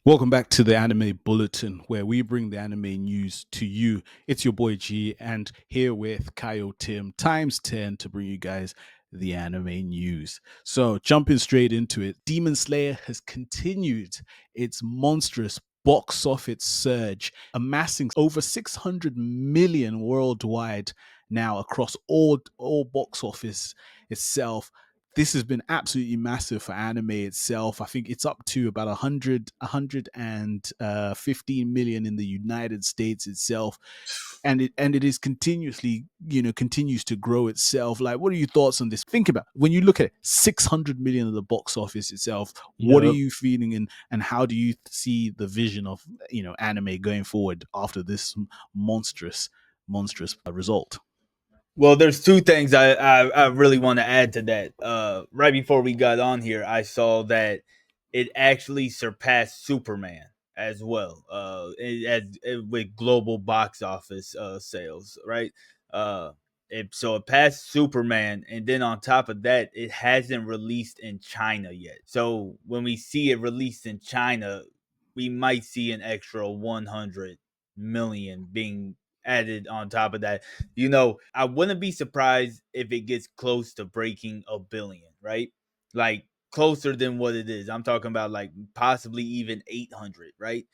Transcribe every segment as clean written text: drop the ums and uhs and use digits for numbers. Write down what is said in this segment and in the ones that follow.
Welcome back to the Anime Bulletin, where we bring the anime news to you. It's your boy G, and here with Kyle Tim times 10 to bring you guys the anime news. So, jumping straight into it, Demon Slayer has continued its monstrous box office surge, amassing over 600 million worldwide now across all box office itself. This has been absolutely massive for anime itself. I think it's up to about 115 million in the United States itself, and it is continuously, continues to grow itself. Like, what are your thoughts on this? Think about when you look at it, 600 million of the box office itself. What are Yep. you feeling, and how do you see the vision of anime going forward after this monstrous result? Well, there's two things I really want to add to that. Right before we got on here, I saw that it actually surpassed Superman as well. With global box office sales, right? Uh, it passed Superman, and then on top of that, it hasn't released in China yet. So when we see it released in China, we might see an extra 100 million being added on top of that. I wouldn't be surprised if it gets close to breaking a billion, right? Like closer than what it is. I'm talking about like possibly even 800, right?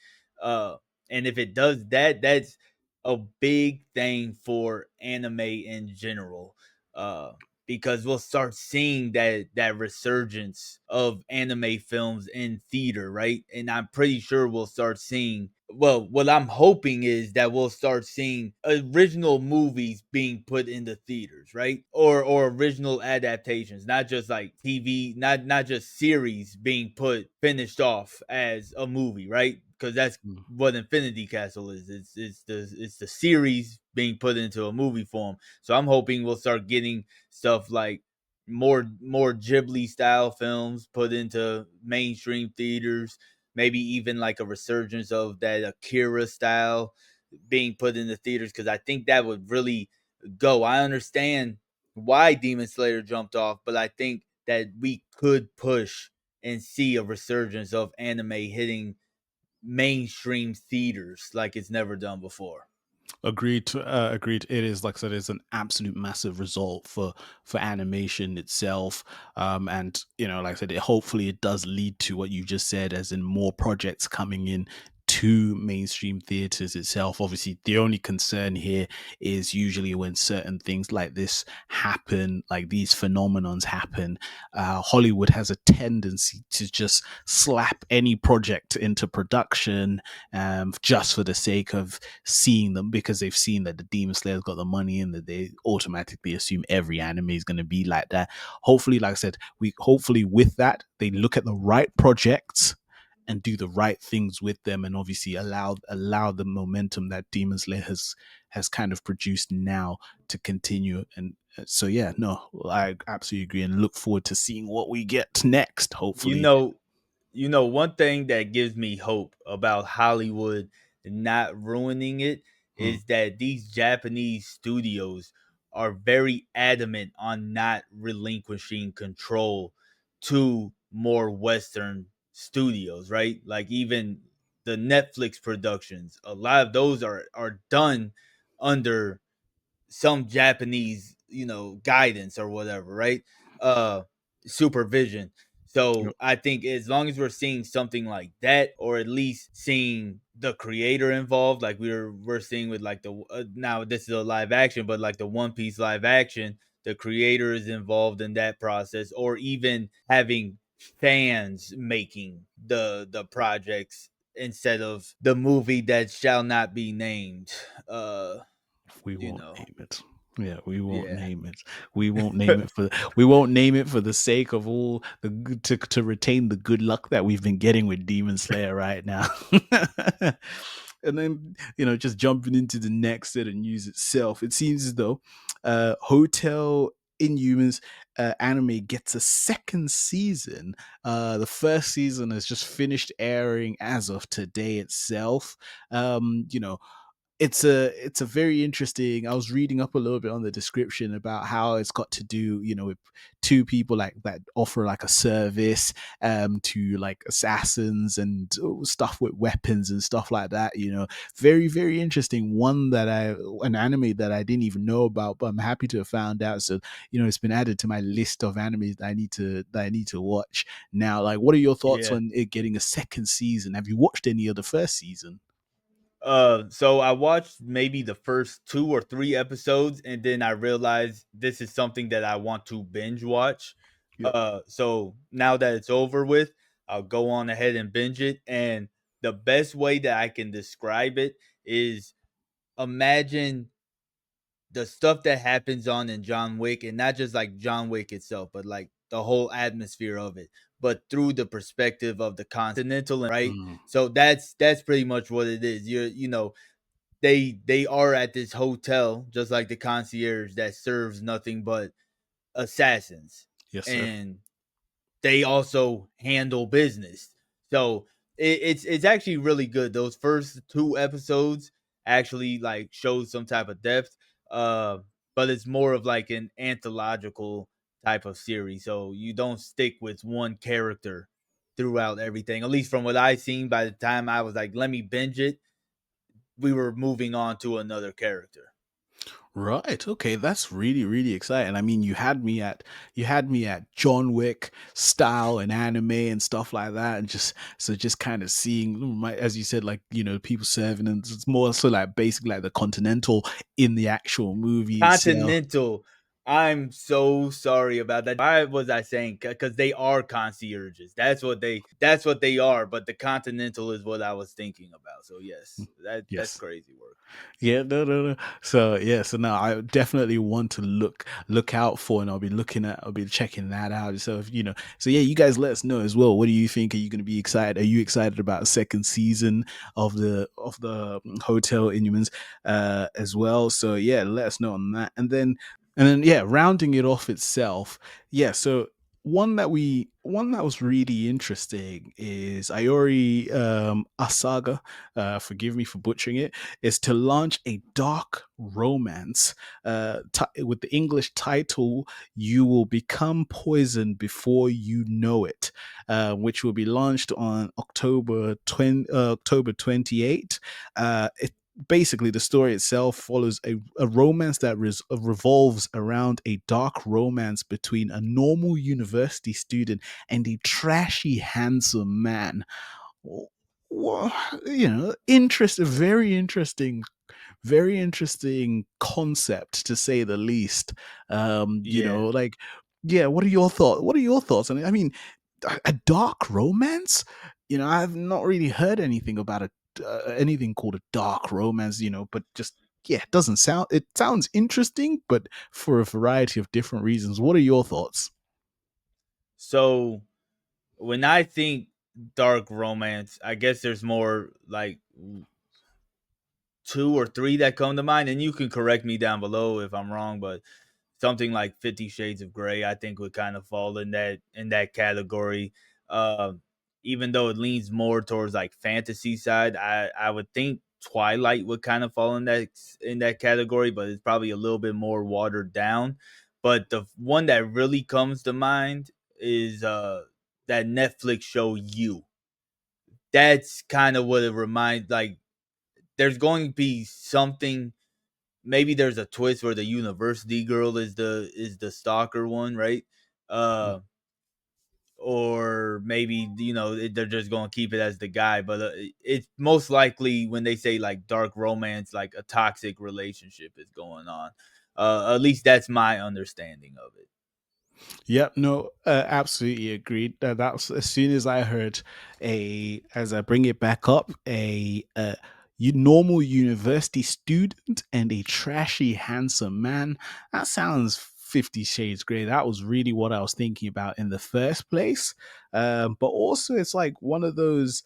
Uh and if it does that, that's a big thing for anime in general. Uh because we'll start seeing that resurgence of anime films in theater, right? And I'm pretty sure we'll start seeing, well, what I'm hoping is that we'll start seeing original movies being put into theaters, right? Or original adaptations, not just like TV, not just series being put finished off as a movie, right? Because that's Mm. what Infinity Castle is. It's the series being put into a movie form. So I'm hoping we'll start getting stuff like more Ghibli style films put into mainstream theaters, maybe even like a resurgence of that Akira style being put in the theaters, because I think that would really go. I understand why Demon Slayer jumped off, but I think that we could push and see a resurgence of anime hitting mainstream theaters like it's never done before. Agreed. Agreed. It is, like I said, it's an absolute massive result for animation itself. And like I said, hopefully it does lead to what you just said, as in more projects coming in to mainstream theaters itself. Obviously, the only concern here is usually when certain things like this happen, like these phenomenons happen. Hollywood has a tendency to just slap any project into production, just for the sake of seeing them, because they've seen that the Demon Slayer's got the money and that they automatically assume every anime is going to be like that. Hopefully, like I said, we hopefully with that they look at the right projects and do the right things with them, and obviously allow the momentum that Demon Slayer has kind of produced now to continue. And so yeah, no, I absolutely agree and look forward to seeing what we get next, You hopefully. know, one thing that gives me hope about Hollywood not ruining it Hmm. is that these Japanese studios are very adamant on not relinquishing control to more Western studios, right? Like even the Netflix productions, a lot of those are done under some Japanese, guidance or whatever, right? Uh Supervision. Yep. So I think as long as we're seeing something like that, or at least seeing the creator involved, like we're seeing with like the now this is a live action, but like the One Piece live action, the creator is involved in that process, or even having fans making the projects instead of the movie that shall not be named. We You won't know, name it. Yeah, we won't yeah. name it. We won't name it for the sake of all the good, to retain the good luck that we've been getting with Demon Slayer right now. And then, just jumping into the next set of news itself, it seems as though Hotel Inhumans anime gets a second season. The first season has just finished airing as of today itself. Um, you know, it's a very interesting. I was reading up a little bit on the description about how it's got to do, with two people like that offer like a service to like assassins and stuff with weapons and stuff like that. Very very interesting. An anime that I didn't even know about, but I'm happy to have found out. So it's been added to my list of animes that I need to watch now. Like, what are your thoughts Yeah. on it getting a second season? Have you watched any of the first season? So I watched maybe the first 2 or 3 episodes, and then I realized this is something that I want to binge watch. Yep. So now that it's over with, I'll go on ahead and binge it. And the best way that I can describe it is, imagine the stuff that happens on in John Wick, and not just like John Wick itself, but like the whole atmosphere of it, but through the perspective of the Continental, right? Mm. So that's pretty much what it is. They are at this hotel, just like the concierge, that serves nothing but assassins, Yes, sir. and they also handle business. So it's actually really good. Those first 2 episodes actually like show some type of depth, uh, but it's more of like an anthological type of series. So you don't stick with one character throughout everything. At least from what I seen, by the time I was like, let me binge it, we were moving on to another character. Right. Okay, that's really really exciting. I mean, you had me at John Wick style and anime and stuff like that, and just kind of seeing, as you said, like people serving, and it's more so like basically like the Continental in the actual movie itself. Continental. I'm so sorry about that. Why was I saying? Because they are concierges. That's what they are. But the Continental is what I was thinking about. So yes, that's Yes. crazy work. Yeah, no, no, no. So yeah, so now I definitely want to look out for, and I'll be checking that out. So so yeah, you guys let us know as well. What do you think? Are you going to be excited? Are you excited about a second season of the Hotel Inhumans as well? So yeah, let us know on that. And then yeah, rounding it off itself. Yeah, so one that was really interesting is Iori Asaga. Forgive me for butchering it, is to launch a dark romance with the English title "You Will Become Poison Before You Know It," which will be launched on October 28th. Basically, the story itself follows a romance that revolves around a dark romance between a normal university student and a trashy handsome man. Well, very interesting concept, to say the least. Yeah. Like, yeah, what are your thoughts on it? I mean, a dark romance. I've not really heard anything about anything called a dark romance. But just, yeah, it sounds interesting, but for a variety of different reasons. What are your thoughts? So when I think dark romance, I guess there's more like 2 or 3 that come to mind, and you can correct me down below if I'm wrong, but something like 50 Shades of Grey, I think, would kind of fall in that category. Uh, Even though it leans more towards like fantasy side, I would think Twilight would kind of fall in that category, but it's probably a little bit more watered down. But the one that really comes to mind is that Netflix show You. That's kind of what it reminds. Like, there's going to be something. Maybe there's a twist where the university girl is the stalker one, right? Mm. Uh, or maybe they're just gonna keep it as the guy, but it's most likely, when they say like dark romance, like a toxic relationship is going on. At least that's my understanding of it. Yep, no, absolutely agreed. That's as soon as I heard as I bring it back up, normal university student and a trashy handsome man. That sounds 50 Shades Grey. That was really what I was thinking about in the first place. But also, it's like one of those.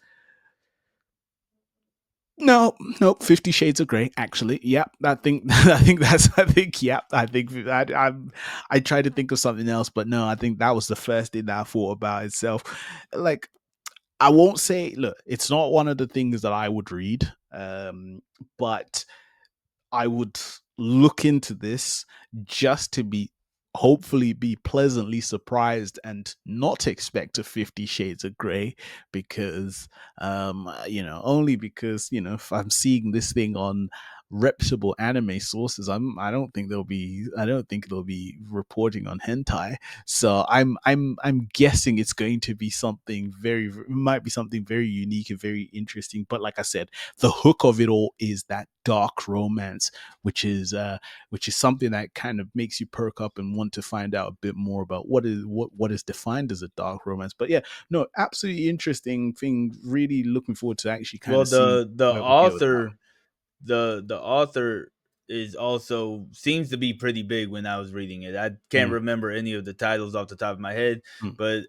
No, no, 50 Shades of Grey. Actually, yep. I think, I think that's, I think, yep. I tried to think of something else, but no, I think that was the first thing that I thought about itself. Like, I won't say, look, it's not one of the things that I would read, but I would look into this just to be hopefully be pleasantly surprised and not expect a 50 shades of gray because only because if I'm seeing this thing on reputable anime sources, I don't think they'll be reporting on hentai. So I'm guessing it's going to be something it might be something very unique and very interesting. But like I said, the hook of it all is that dark romance, which is something that kind of makes you perk up and want to find out a bit more about what is defined as a dark romance. But yeah, no, absolutely interesting thing. Really looking forward to actually kind Well, of seeing the where we go with that. author the author is also seems to be pretty big when I was reading it. I can't Mm, remember any of the titles off the top of my head, mm, but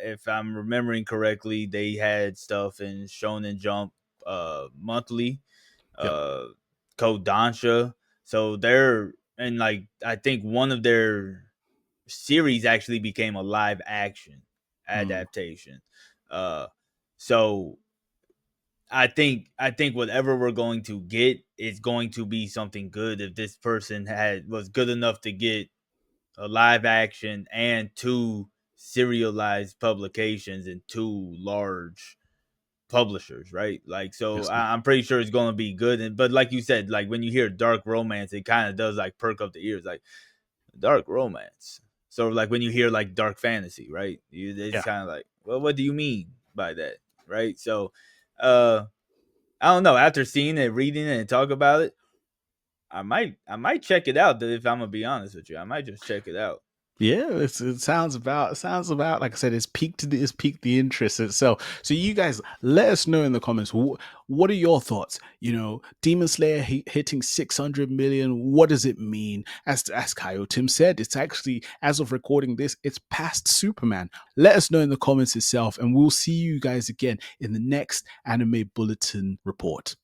if I'm remembering correctly, they had stuff in Shonen Jump monthly, yep. uh Kodansha. So they're and like I think one of their series actually became a live action Mm, adaptation. Uh so I think whatever we're going to get is going to be something good if this person was good enough to get a live action and two serialized publications and two large publishers, right? Like, so yes, I'm pretty sure it's going to be good. And but like you said, like when you hear dark romance, it kind of does like perk up the ears, like dark romance. So like when you hear like dark fantasy, right? It's yeah. kind of like, well, what do you mean by that, right? So, uh, I don't know. After seeing it, reading it, and talk about it, I might check it out. If I'm gonna be honest with you, I might just check it out. Yeah, it sounds about like I said, it's piqued the interest itself. So you guys let us know in the comments what are your thoughts? Demon Slayer hitting 600 million. What does it mean? As Kyle Tim said, it's actually as of recording this, it's past Superman. Let us know in the comments itself, and we'll see you guys again in the next Anime Bulletin report.